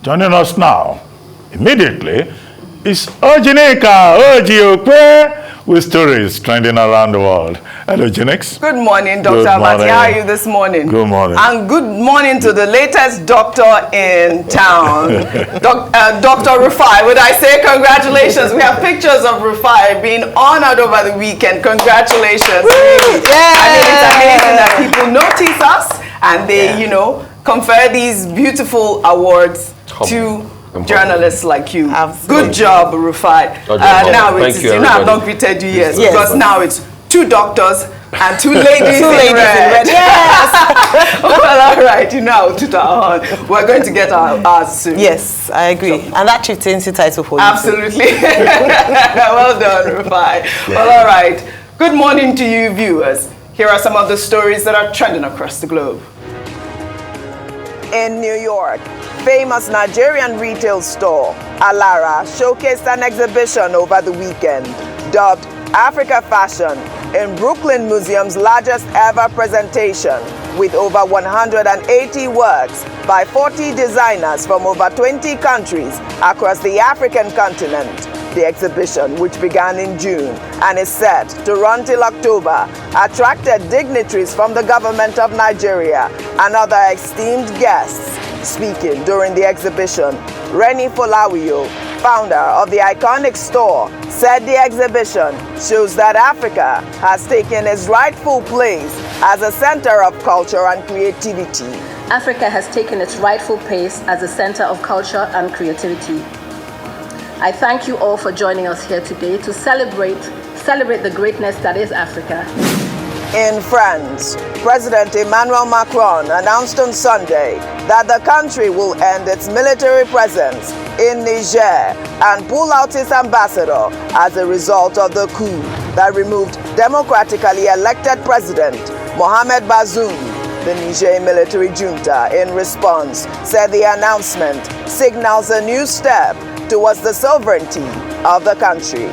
Joining us now, immediately, is OjyOkpe with stories trending around the world. Hello, Genix. Good morning, Dr. Abati. How are you this morning? Good morning. And good morning to the latest doctor in town, Dr. Rufai. Would I say congratulations? We have pictures of Rufai being honored over the weekend. Congratulations. Really. Yeah. I mean, it's amazing that people notice us and they, you know, confer these beautiful awards to journalists like you. Absolutely. Good job, Rufai. Now it's, you know, I've not greeted you yet because now it's 2 doctors and 2 ladies, in red. Yes. Well, all right, you know, we're going to get ours soon. Yes, I agree. So, and that chieftaincy title for you. Absolutely. Well done, Rufai. Well, all right. Good morning to you, viewers. Here are some of the stories that are trending across the globe. In New York, famous Nigerian retail store, Alara, showcased an exhibition over the weekend dubbed Africa Fashion in Brooklyn Museum's largest ever presentation with over 180 works by 40 designers from over 20 countries across the African continent. The exhibition, which began in June and is set to run till October, attracted dignitaries from the government of Nigeria and other esteemed guests. Speaking during the exhibition, Reni Folawiyo, founder of the iconic store, said the exhibition shows that Africa has taken its rightful place as a center of culture and creativity. Africa has taken its rightful place as a center of culture and creativity. I thank you all for joining us here today to celebrate the greatness that is Africa. In France, President Emmanuel Macron announced on Sunday that the country will end its military presence in Niger and pull out its ambassador as a result of the coup that removed democratically elected President Mohamed Bazoum. The Niger military junta, in response, said the announcement signals a new step towards the sovereignty of the country.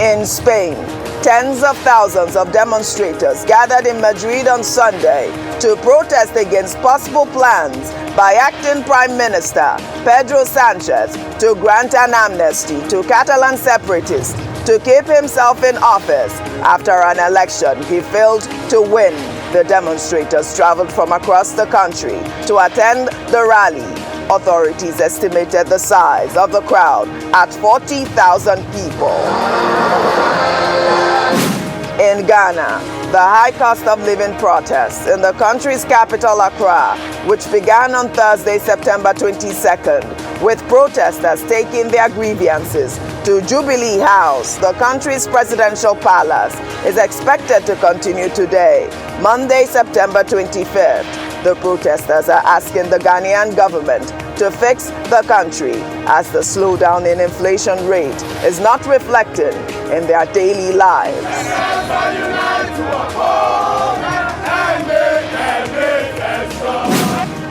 In Spain, tens of thousands of demonstrators gathered in Madrid on Sunday to protest against possible plans by acting Prime Minister Pedro Sanchez to grant an amnesty to Catalan separatists to keep himself in office after an election he failed to win. The demonstrators traveled from across the country to attend the rally. Authorities estimated the size of the crowd at 40,000 people. In Ghana, the high cost of living protests in the country's capital, Accra, which began on Thursday, September 22nd, with protesters taking their grievances to Jubilee House, the country's presidential palace, is expected to continue today, Monday, September 25th. The protesters are asking the Ghanaian government to fix the country as the slowdown in inflation rate is not reflected in their daily lives.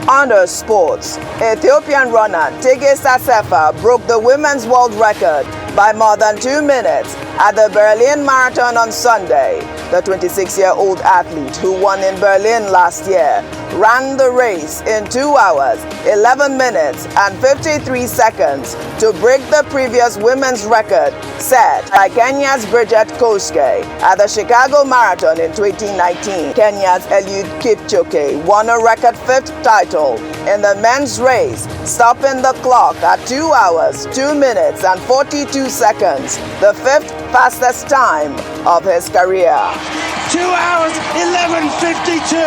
Under sports, Ethiopian runner Tigist Assefa broke the women's world record by more than 2 minutes at the Berlin Marathon on Sunday. The 26-year-old athlete, who won in Berlin last year, ran the race in 2 hours, 11 minutes and 53 seconds to break the previous women's record set by Kenya's Bridget Koskei at the Chicago Marathon in 2019. Kenya's Eliud Kipchoge won a record 5th title in the men's race, stopping the clock at 2 hours, 2 minutes and 42 seconds, the 5th fastest time of his career. 2 hours, 11:52,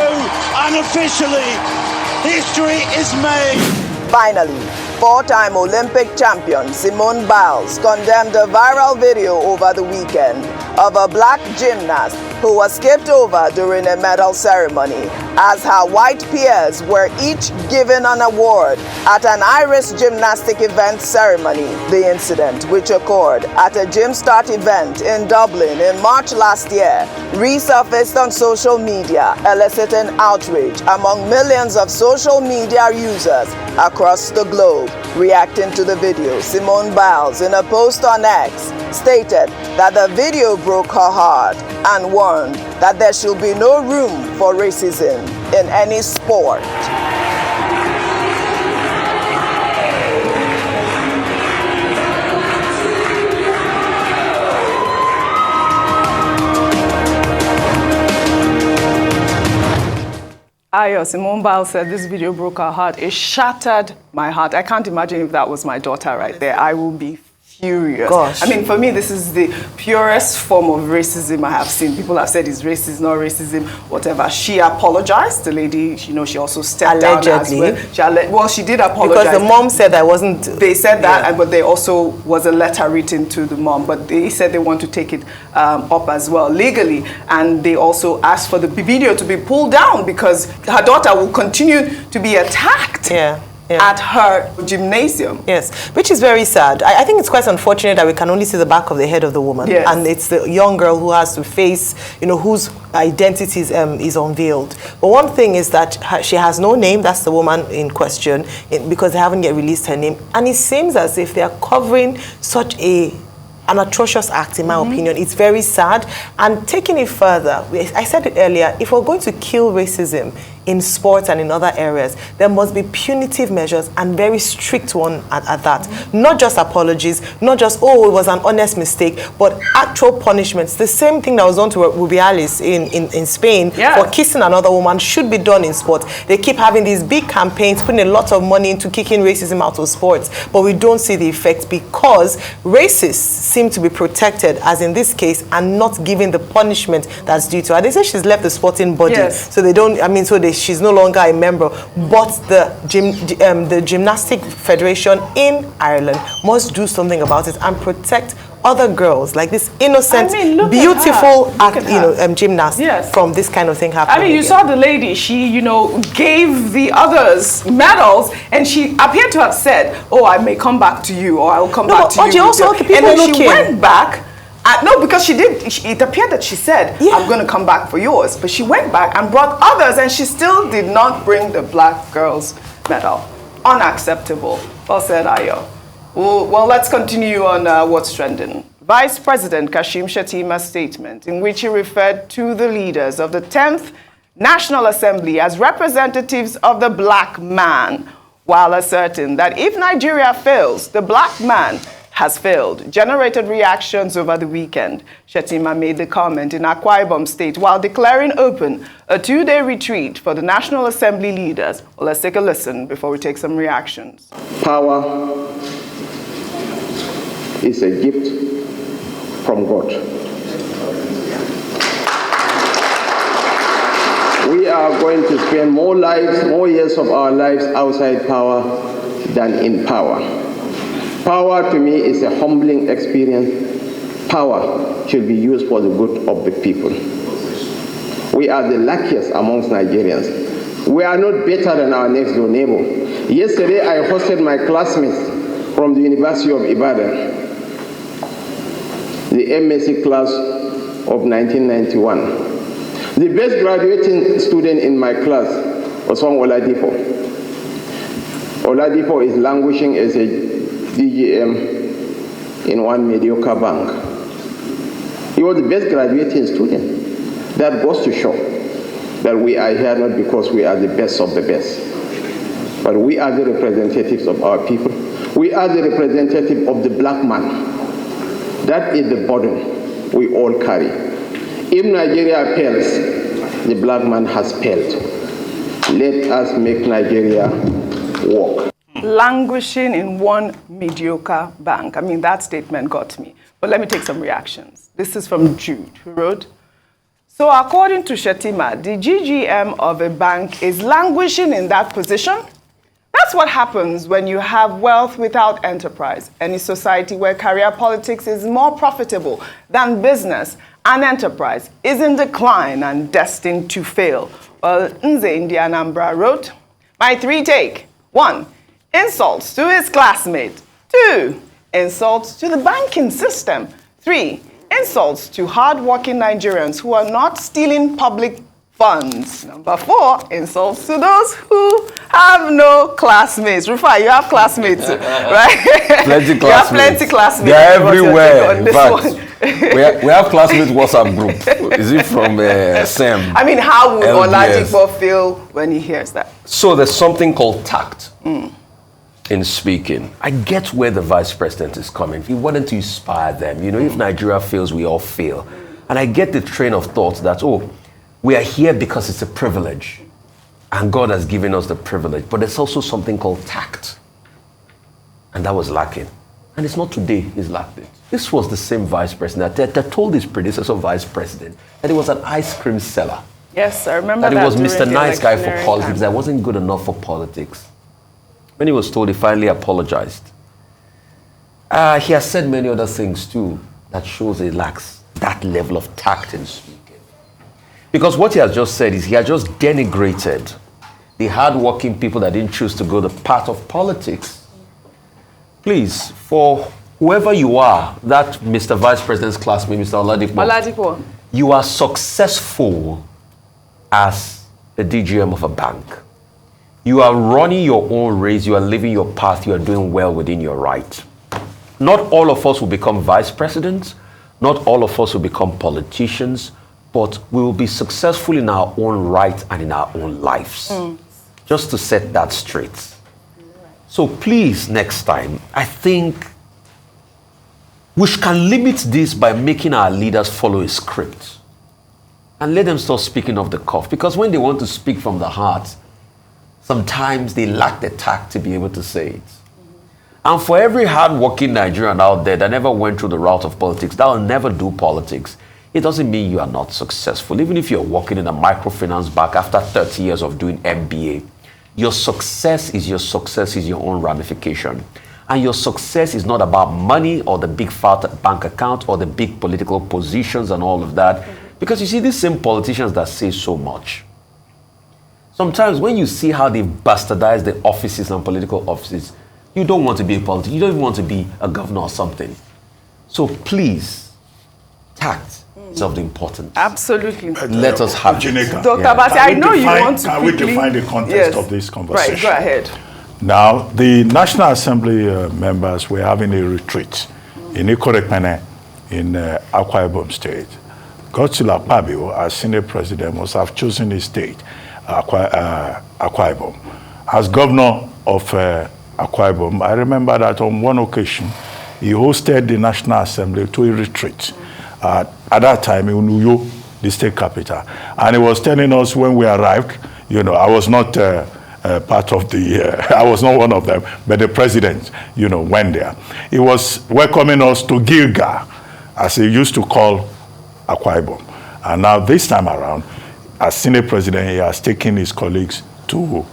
unofficially, history is made. Finally, 4-time Olympic champion Simone Biles condemned a viral video over the weekend of a black gymnast who was skipped over during a medal ceremony as her white peers were each given an award at an Irish gymnastic event ceremony. The incident, which occurred at a gym start event in Dublin in March last year, resurfaced on social media, eliciting outrage among millions of social media users across the globe. Reacting to the video, Simone Biles, in a post on X, stated that the video broke her heart and warned that there should be no room for racism in any sport. Ayo, Simone Biles said this video broke her heart. It shattered my heart. I can't imagine if that was my daughter right there. I will be furious. Gosh. I mean, for me, this is the purest form of racism I have seen. People have said it's racist, not racism, whatever. She apologized. The lady, you know, she also stepped down as well. She did apologize. Because the mom said I wasn't... They said that, but they also was a letter written to the mom. But they said they want to take it up as well legally. And they also asked for the video to be pulled down because her daughter will continue to be attacked. At her gymnasium. Yes, which is very sad. I think it's quite unfortunate that we can only see the back of the head of the woman. Yes. And it's the young girl who has to face, you know, whose identity is unveiled. But one thing is that she has no name, that's the woman in question, because they haven't yet released her name. And it seems as if they are covering such an atrocious act, in my opinion. It's very sad. And taking it further, I said it earlier, if we're going to kill racism in sports and in other areas, there must be punitive measures and very strict one at that. Not just apologies, not just, oh, it was an honest mistake, but actual punishments. The same thing that was done to Rubiales in Spain for kissing another woman should be done in sports. They keep having these big campaigns, putting a lot of money into kicking racism out of sports, but we don't see the effect because racists seem to be protected, as in this case, and not given the punishment that's due to her. They say she's left the sporting body, so they don't, I mean, so she's no longer a member, but the Gymnastics Federation in Ireland must do something about it and protect other girls like this innocent, beautiful gymnast from this kind of thing happening. I mean, you saw the lady, she, you know, gave the others medals and she appeared to have said, oh, I may come back to you or I will come back to you. And then she went back. No, because she did, it appeared that she said, I'm going to come back for yours. But she went back and brought others and she still did not bring the black girls medal. Unacceptable. Well said, Ayo. Well, let's continue on what's trending. Vice President Kashim Shettima's statement in which he referred to the leaders of the 10th National Assembly as representatives of the black man, while asserting that if Nigeria fails, the black man has failed, generated reactions over the weekend. Shetima made the comment in Akwa Ibom State while declaring open a 2-day retreat for the National Assembly leaders. Well, let's take a listen before we take some reactions. Power is a gift from God. We are going to spend more years of our lives outside power than in power. Power to me is a humbling experience. Power should be used for the good of the people. We are the luckiest amongst Nigerians. We are not better than our next door neighbor. Yesterday I hosted my classmates from the University of Ibadan, the MSc class of 1991. The best graduating student in my class was from Oladipo. Oladipo is languishing as a DGM in one mediocre bank. He was the best graduating student. That goes to show that we are here not because we are the best of the best, but we are the representatives of our people. We are the representative of the black man. That is the burden we all carry. If Nigeria fails, the black man has failed. Let us make Nigeria work. Languishing in one mediocre bank. I mean, that statement got me. But let me take some reactions. This is from Jude, who wrote, so according to Shetima, the GGM of a bank is languishing in that position? That's what happens when you have wealth without enterprise. Any society where career politics is more profitable than business and enterprise is in decline and destined to fail. Well, Nze Indianambra wrote, my 3 take. 1, insults to his classmate. 2, insults to the banking system. 3, insults to hard-working Nigerians who are not stealing public funds. Number 4, insults to those who have no classmates. Rufai, you have classmates, right? Plenty classmates. You have plenty classmates. They are everywhere. In fact, we have classmates WhatsApp group. Is it from SEM? I mean, how would Oladipo feel when he hears that? So there's something called tact in speaking. I get where the vice president is coming. He wanted to inspire them. You know, if Nigeria fails, we all fail. And I get the train of thought that, oh, we are here because it's a privilege. And God has given us the privilege. But there's also something called tact. And that was lacking. And it's not today he's lacked it. This was the same vice president that told his predecessor vice president that he was an ice cream seller. Yes, I remember that. That he was Mr. Nice Guy for politics. That wasn't good enough for politics. When he was told, he finally apologized. He has said many other things too that shows he lacks that level of tact in speaking. Because what he has just said is he has just denigrated the hard-working people that didn't choose to go the path of politics. Please, for whoever you are, that Mr. Vice President's classmate, Mr. Oladipo, you are successful as a DGM of a bank. You are running your own race, you are living your path, you are doing well within your right. Not all of us will become vice presidents, not all of us will become politicians, but we will be successful in our own right and in our own lives. Just to set that straight. So please, next time, I think we can limit this by making our leaders follow a script. And let them stop speaking off the cuff. Because when they want to speak from the heart, sometimes they lack the tact to be able to say it. And for every hard-working Nigerian out there that never went through the route of politics, that will never do politics, it doesn't mean you are not successful. Even if you're working in a microfinance bank after 30 years of doing MBA, your success is your own ramification. And your success is not about money or the big fat bank account or the big political positions and all of that. Because you see, these same politicians that say so much, sometimes when you see how they've bastardized the offices and political offices, you don't want to be a politician. You don't even want to be a governor or something. So please, tact is of the importance. Absolutely. Let us have it. Dr. Basi, I know you want to Can we define the context of this conversation? Right, go ahead. Now, the National Assembly members were having a retreat in Ikorekpene in Akwa Ibom State. Godswill Akpabio, as Senate President, must have chosen his state, Akwa Ibom. As governor of Akwa Ibom, I remember that on one occasion, he hosted the National Assembly to a retreat. At that time in Uyo, the state capital. And he was telling us when we arrived, I was not part of the, I was not one of them, but the president, went there. He was welcoming us to Gilga, as he used to call Akwa Ibom. And now this time around, as Senate President, he has taken his colleagues to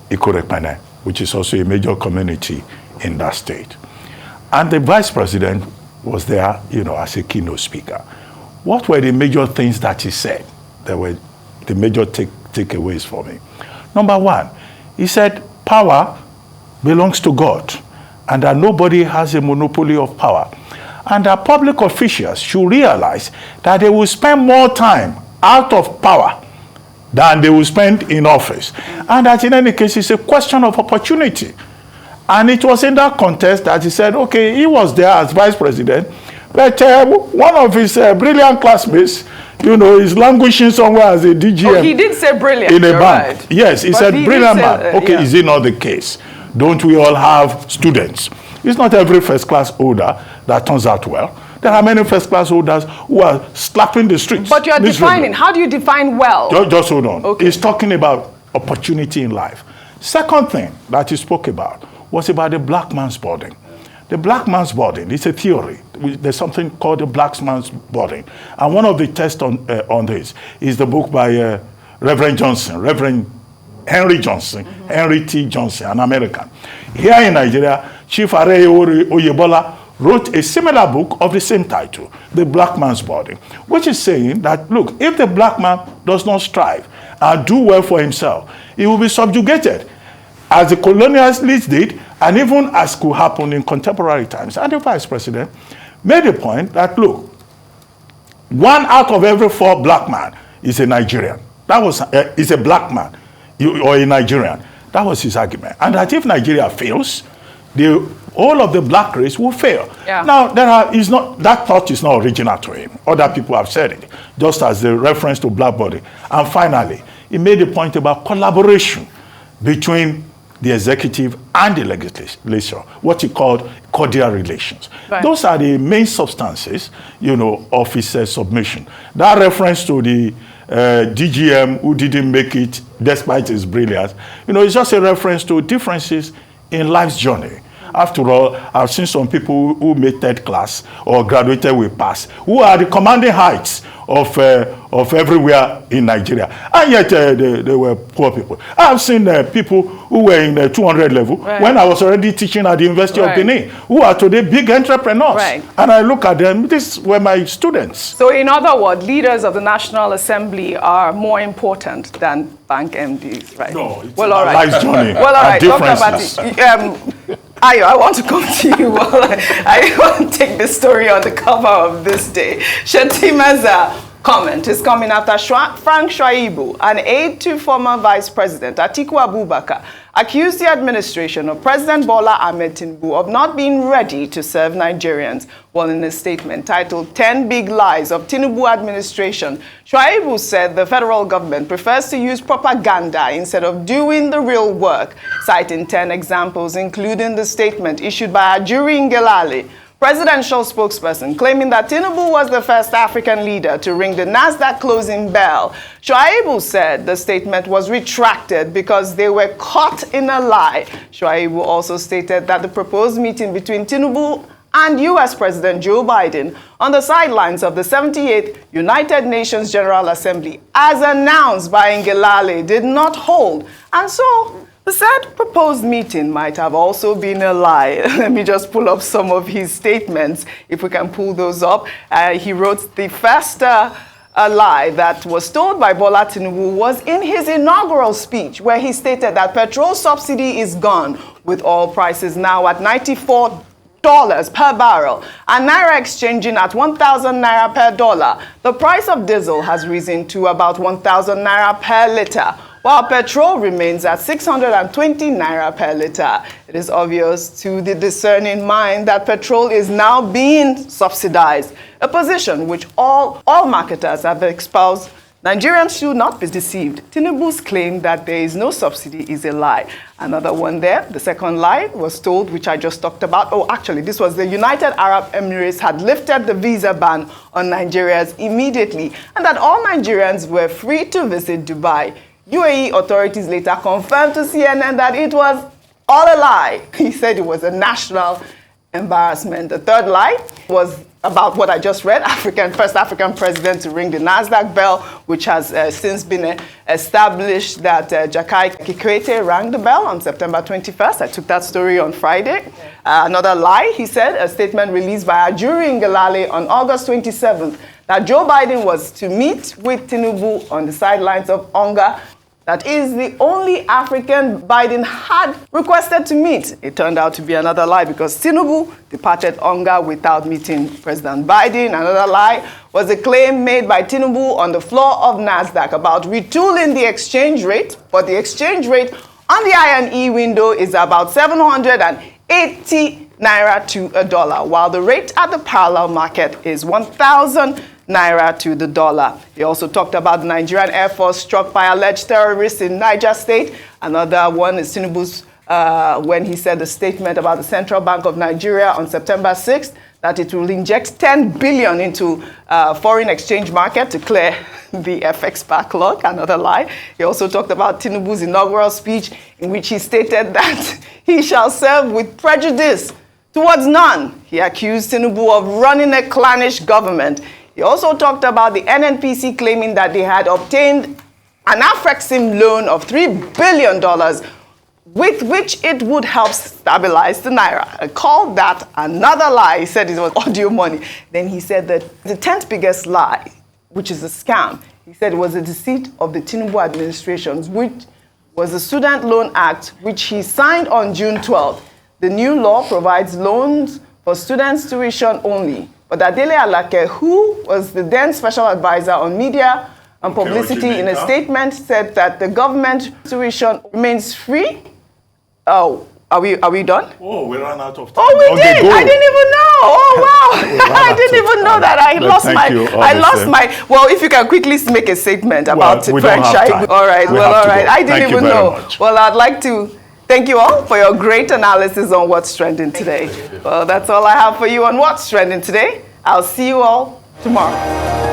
Ikorekpene, which is also a major community in that state. And the Vice President was there, as a keynote speaker. What were the major things that he said? There were the major takeaways for me. Number one, he said power belongs to God and that nobody has a monopoly of power. And that public officials should realize that they will spend more time out of power than they will spend in office. And that in any case, it's a question of opportunity. And it was in that context that he said, okay, he was there as vice president, but one of his brilliant classmates, is languishing somewhere as a DGM. Oh, he did say brilliant. In a bank. Right. Yes, he said brilliant man. Okay, Is it not the case? Don't we all have students? It's not every first-class holder that turns out well. There are many first-class holders who are slapping the streets. But you're defining. How do you define well? Just hold on. Okay. He's talking about opportunity in life. Second thing that he spoke about was about the black man's burden. The black man's burden is a theory. There's something called the black man's burden. And one of the tests on this is the book by Reverend Henry Johnson, Henry T. Johnson, an American. Here in Nigeria, Chief Are Oyebola wrote a similar book of the same title, The Black Man's Burden, which is saying that, look, if the black man does not strive and do well for himself, he will be subjugated, as the colonialists did, and even as could happen in contemporary times. And the vice president made a point that, look, 1 out of every 4 black men is a Nigerian. That was is a black man or a Nigerian. That was his argument. And that if Nigeria fails, all of the black race will fail. Yeah. Now, that thought is not original to him. Other people have said it, just as the reference to black body. And finally, he made a point about collaboration between the executive and the legislature, what he called cordial relations. Right. Those are the main substances, of his submission. That reference to the DGM who didn't make it despite his brilliance. You know, it's just a reference to differences in life's journey. After all, I've seen some people who made third class or graduated with pass, who are the commanding heights of everywhere in Nigeria, and yet they were poor people. I've seen people who were in the 200 level when I was already teaching at the University of Benin, who are today big entrepreneurs. And I look at them, these were my students. So in other words, leaders of the National Assembly are more important than bank MDs, right? No, it's well, all right. life's journey. Well, all right, Dr. Differences. Ayo, I want to come to you. I want to take the story on the cover of this day. Shetima's comment is coming after Phrank Shaibu, an aide to former Vice President Atiku Abubakar, accused the administration of President Bola Ahmed Tinubu of not being ready to serve Nigerians. Well, in a statement titled 10 Big Lies of Tinubu Administration, Shuaibu said the federal government prefers to use propaganda instead of doing the real work, citing 10 examples, including the statement issued by Ajuri Ngelale, presidential spokesperson, claiming that Tinubu was the first African leader to ring the Nasdaq closing bell. Shuaibu said the statement was retracted because they were caught in a lie. Shuaibu also stated that the proposed meeting between Tinubu and U.S. President Joe Biden on the sidelines of the 78th United Nations General Assembly, as announced by Ngelale, did not hold. And so, the said proposed meeting might have also been a lie. Let me just pull up some of his statements, if we can pull those up. He wrote the first lie that was told by Bola Tinubu was in his inaugural speech, where he stated that petrol subsidy is gone, with oil prices now at $94 per barrel and Naira exchanging at 1,000 Naira per dollar. The price of diesel has risen to about 1,000 Naira per litre, while petrol remains at 620 Naira per litre. It is obvious to the discerning mind that petrol is now being subsidized, a position which all marketers have espoused. Nigerians should not be deceived. Tinubu's claim that there is no subsidy is a lie. Another one there, the second lie was told, which I just talked about. Oh, actually, this was the United Arab Emirates had lifted the visa ban on Nigerians immediately, and that all Nigerians were free to visit Dubai. UAE authorities later confirmed to CNN that it was all a lie. He said it was a national embarrassment. The third lie was about what I just read, first African president to ring the Nasdaq bell, which has since been established that Jakai Kikwete rang the bell on September 21st. I took that story on Friday. Another lie, he said, a statement released by Ajuri Ngelale on August 27th, that Joe Biden was to meet with Tinubu on the sidelines of Onga. That is the only African Biden had requested to meet. It turned out to be another lie because Tinubu departed Onga without meeting President Biden. Another lie was a claim made by Tinubu on the floor of Nasdaq about retooling the exchange rate, but the exchange rate on the I&E window is about 780 Naira to a dollar, while the rate at the parallel market is 1,000 Naira to the dollar. He also talked about the Nigerian Air Force struck by alleged terrorists in Niger State. Another one is Tinubu's when he said the statement about the Central Bank of Nigeria on September 6th, that it will inject 10 billion into foreign exchange market to clear the FX backlog. Another lie. He also talked about Tinubu's inaugural speech, in which he stated that he shall serve with prejudice towards none. He accused Tinubu of running a clannish government. He also talked about the NNPC claiming that they had obtained an Afrexim loan of $3 billion with which it would help stabilize the Naira. I called that another lie. He said it was audio money. Then he said that the 10th biggest lie, which is a scam, he said it was a deceit of the Tinubu administration, which was the Student Loan Act, which he signed on June 12th. The new law provides loans for students' tuition only. But Adele Alake, who was the then special advisor on media and publicity, in a statement said that the government tuition remains free. Oh, are we done? Oh, we ran out of time. Oh, we did. Go. I didn't even know. Oh, wow. I didn't even know that. I lost my. Well, if you can quickly make a statement about Phrank Shaibu. All right. All right. I didn't even know. Much. Well, I'd like to thank you all for your great analysis on what's trending today. Well, that's all I have for you on what's trending today. I'll see you all tomorrow.